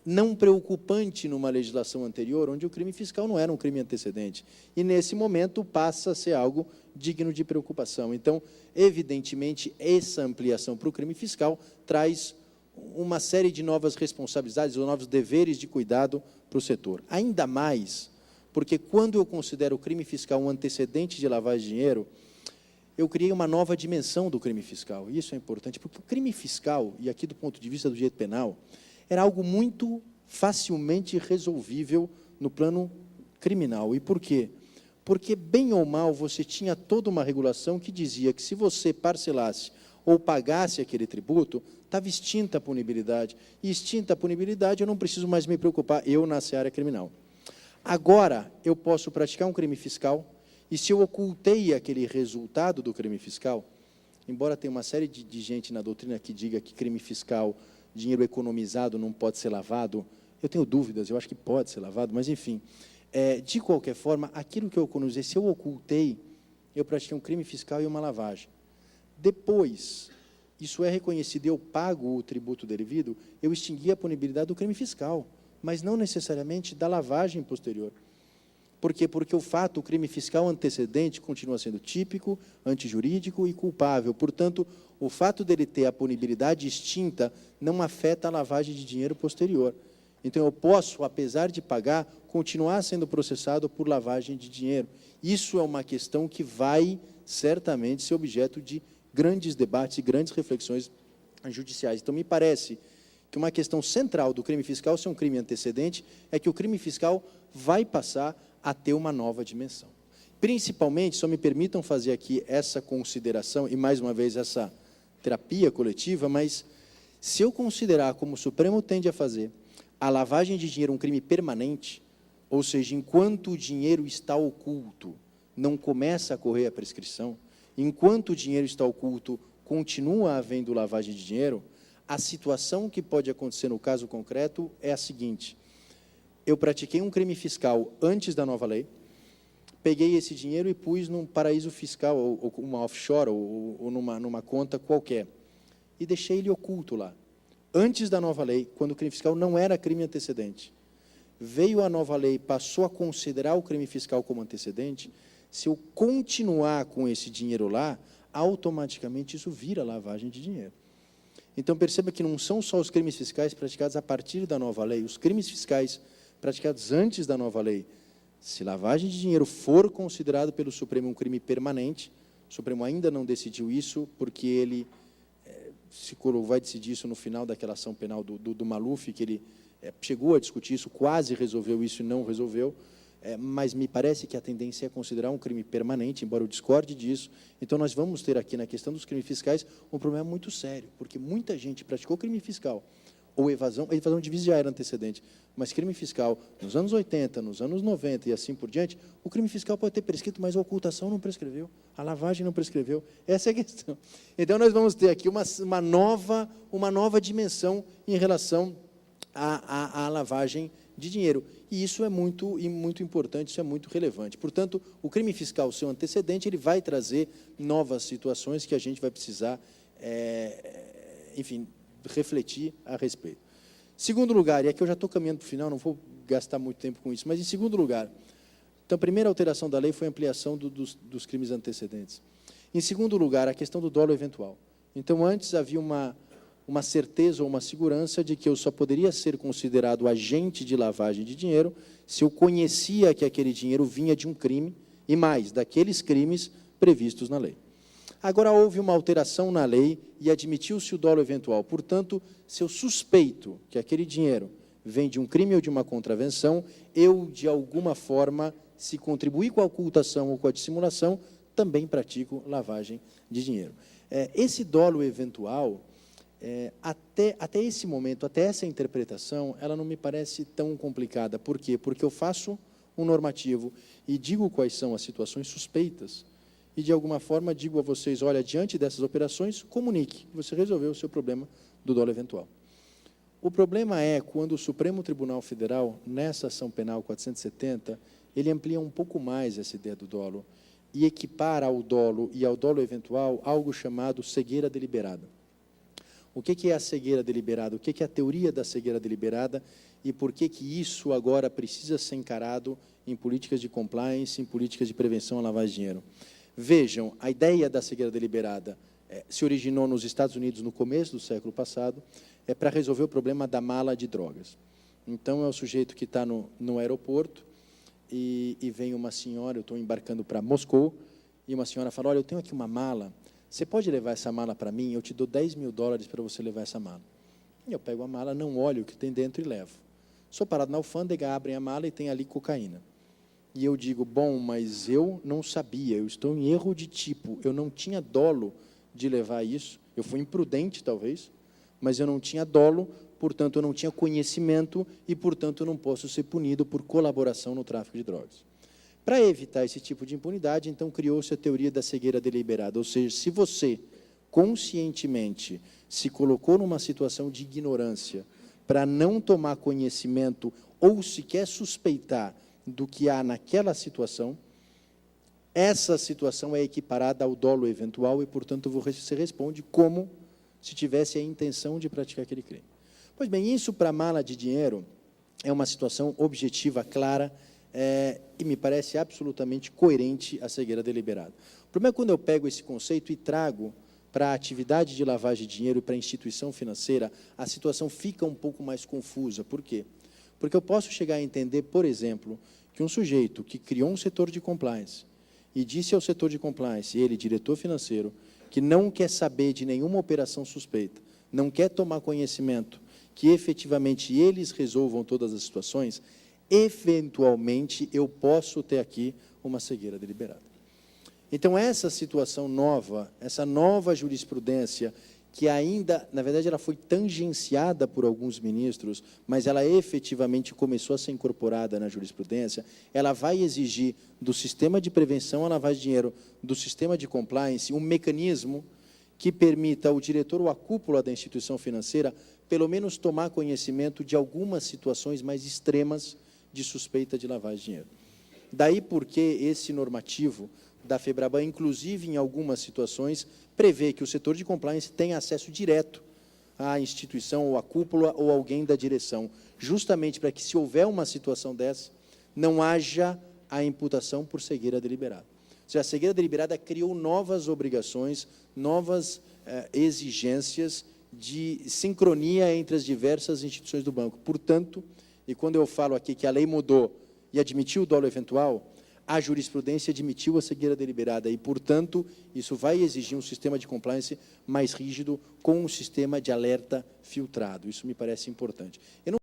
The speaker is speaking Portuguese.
não preocupante numa legislação anterior, onde o crime fiscal não era um crime antecedente. E, nesse momento, passa a ser algo digno de preocupação. Então, evidentemente, essa ampliação para o crime fiscal traz uma série de novas responsabilidades ou novos deveres de cuidado para o setor. Ainda mais, porque quando eu considero o crime fiscal um antecedente de lavagem de dinheiro, eu criei uma nova dimensão do crime fiscal. E isso é importante, porque o crime fiscal, e aqui do ponto de vista do direito penal, era algo muito facilmente resolvível no plano criminal. E por quê? Porque, bem ou mal, você tinha toda uma regulação que dizia que, se você parcelasse ou pagasse aquele tributo, estava extinta a punibilidade. E, extinta a punibilidade, eu não preciso mais me preocupar, eu, na seara criminal. Agora, eu posso praticar um crime fiscal, e se eu ocultei aquele resultado do crime fiscal, embora tenha uma série de gente na doutrina que diga que crime fiscal, dinheiro economizado, não pode ser lavado, eu tenho dúvidas, eu acho que pode ser lavado, mas, enfim, de qualquer forma, aquilo que eu economizei, se eu ocultei, eu pratiquei um crime fiscal e uma lavagem. Depois, isso é reconhecido, eu pago o tributo devido, eu extingui a punibilidade do crime fiscal, mas não necessariamente da lavagem posterior. Por quê? Porque o fato, o crime fiscal antecedente, continua sendo típico, antijurídico e culpável. Portanto, o fato dele ter a punibilidade extinta não afeta a lavagem de dinheiro posterior. Então, eu posso, apesar de pagar, continuar sendo processado por lavagem de dinheiro. Isso é uma questão que vai, certamente, ser objeto de grandes debates e grandes reflexões judiciais. Então, me parece que uma questão central do crime fiscal ser um crime antecedente é que o crime fiscal vai passar a ter uma nova dimensão. Principalmente, só me permitam fazer aqui essa consideração, e mais uma vez essa terapia coletiva, mas se eu considerar, como o Supremo tende a fazer, a lavagem de dinheiro um crime permanente, ou seja, enquanto o dinheiro está oculto, não começa a correr a prescrição, enquanto o dinheiro está oculto, continua havendo lavagem de dinheiro, a situação que pode acontecer no caso concreto é a seguinte: eu pratiquei um crime fiscal antes da nova lei, peguei esse dinheiro e pus num paraíso fiscal, ou uma offshore, ou numa conta qualquer, e deixei ele oculto lá. Antes da nova lei, quando o crime fiscal não era crime antecedente. Veio a nova lei, passou a considerar o crime fiscal como antecedente, se eu continuar com esse dinheiro lá, automaticamente isso vira lavagem de dinheiro. Então, perceba que não são só os crimes fiscais praticados a partir da nova lei, os crimes fiscais praticados antes da nova lei. Se lavagem de dinheiro for considerado pelo Supremo um crime permanente, o Supremo ainda não decidiu isso, porque ele vai decidir isso no final daquela ação penal do Maluf, que ele chegou a discutir isso, quase resolveu isso e não resolveu, mas me parece que a tendência é considerar um crime permanente, embora eu discorde disso. Então, nós vamos ter aqui, na questão dos crimes fiscais, um problema muito sério, porque muita gente praticou crime fiscal, ou evasão, a evasão de divisa já era antecedente, mas crime fiscal nos anos 80, nos anos 90 e assim por diante, o crime fiscal pode ter prescrito, mas a ocultação não prescreveu, a lavagem não prescreveu. Essa é a questão. Então, nós vamos ter aqui uma nova dimensão em relação à lavagem de dinheiro. E isso é muito importante, isso é muito relevante. Portanto, o crime fiscal, seu antecedente, ele vai trazer novas situações que a gente vai precisar, enfim, refletir a respeito. Segundo lugar, e aqui eu já estou caminhando para o final, não vou gastar muito tempo com isso, mas, em segundo lugar, então, a primeira alteração da lei foi a ampliação dos crimes antecedentes. Em segundo lugar, a questão do dolo eventual. Então, antes havia uma certeza ou uma segurança de que eu só poderia ser considerado agente de lavagem de dinheiro se eu conhecia que aquele dinheiro vinha de um crime, e mais, daqueles crimes previstos na lei. Agora, houve uma alteração na lei e admitiu-se o dolo eventual. Portanto, se eu suspeito que aquele dinheiro vem de um crime ou de uma contravenção, eu, de alguma forma, se contribuir com a ocultação ou com a dissimulação, também pratico lavagem de dinheiro. Esse dolo eventual, até esse momento, até essa interpretação, ela não me parece tão complicada. Por quê? Porque eu faço um normativo e digo quais são as situações suspeitas, e, de alguma forma, digo a vocês, olha, diante dessas operações, comunique, você resolveu o seu problema do dolo eventual. O problema é quando o Supremo Tribunal Federal, nessa ação penal 470, ele amplia um pouco mais essa ideia do dolo e equipara ao dolo e ao dolo eventual algo chamado cegueira deliberada. O que é a cegueira deliberada? O que é a teoria da cegueira deliberada? E por que isso agora precisa ser encarado em políticas de compliance, em políticas de prevenção à lavagem de dinheiro? Vejam, a ideia da cegueira deliberada se originou nos Estados Unidos no começo do século passado, para resolver o problema da mala de drogas. Então, é o sujeito que está no aeroporto e vem uma senhora, eu estou embarcando para Moscou, e uma senhora fala, olha, eu tenho aqui uma mala, você pode levar essa mala para mim? Eu te dou $10.000 para você levar essa mala. E eu pego a mala, não olho o que tem dentro e levo. Sou parado na alfândega, abrem a mala e tem ali cocaína. E eu digo, bom, mas eu não sabia, eu estou em erro de tipo, eu não tinha dolo de levar isso, eu fui imprudente, talvez, mas eu não tinha dolo, portanto, eu não tinha conhecimento e, portanto, eu não posso ser punido por colaboração no tráfico de drogas. Para evitar esse tipo de impunidade, então, criou-se a teoria da cegueira deliberada, ou seja, se você conscientemente se colocou numa situação de ignorância para não tomar conhecimento ou sequer suspeitar do que há naquela situação, essa situação é equiparada ao dolo eventual e, portanto, você responde como se tivesse a intenção de praticar aquele crime. Pois bem, isso para a mala de dinheiro é uma situação objetiva, clara, e me parece absolutamente coerente à cegueira deliberada. O problema é quando eu pego esse conceito e trago para a atividade de lavagem de dinheiro e para a instituição financeira, a situação fica um pouco mais confusa. Por quê? Porque eu posso chegar a entender, por exemplo, que um sujeito que criou um setor de compliance e disse ao setor de compliance, ele, diretor financeiro, que não quer saber de nenhuma operação suspeita, não quer tomar conhecimento, que efetivamente eles resolvam todas as situações, eventualmente eu posso ter aqui uma cegueira deliberada. Então, essa situação nova, essa nova jurisprudência, que ainda, na verdade, ela foi tangenciada por alguns ministros, mas ela efetivamente começou a ser incorporada na jurisprudência, ela vai exigir do sistema de prevenção à lavagem de dinheiro, do sistema de compliance, um mecanismo que permita ao diretor ou à cúpula da instituição financeira, pelo menos tomar conhecimento de algumas situações mais extremas de suspeita de lavagem de dinheiro. Daí porque esse normativo da FEBRABAN, inclusive em algumas situações, prevê que o setor de compliance tenha acesso direto à instituição ou à cúpula ou alguém da direção, justamente para que, se houver uma situação dessa, não haja a imputação por cegueira deliberada. Ou seja, a cegueira deliberada criou novas obrigações, novas exigências de sincronia entre as diversas instituições do banco. Portanto, e quando eu falo aqui que a lei mudou e admitiu o dolo eventual, a jurisprudência admitiu a cegueira deliberada e, portanto, isso vai exigir um sistema de compliance mais rígido com um sistema de alerta filtrado. Isso me parece importante. Eu não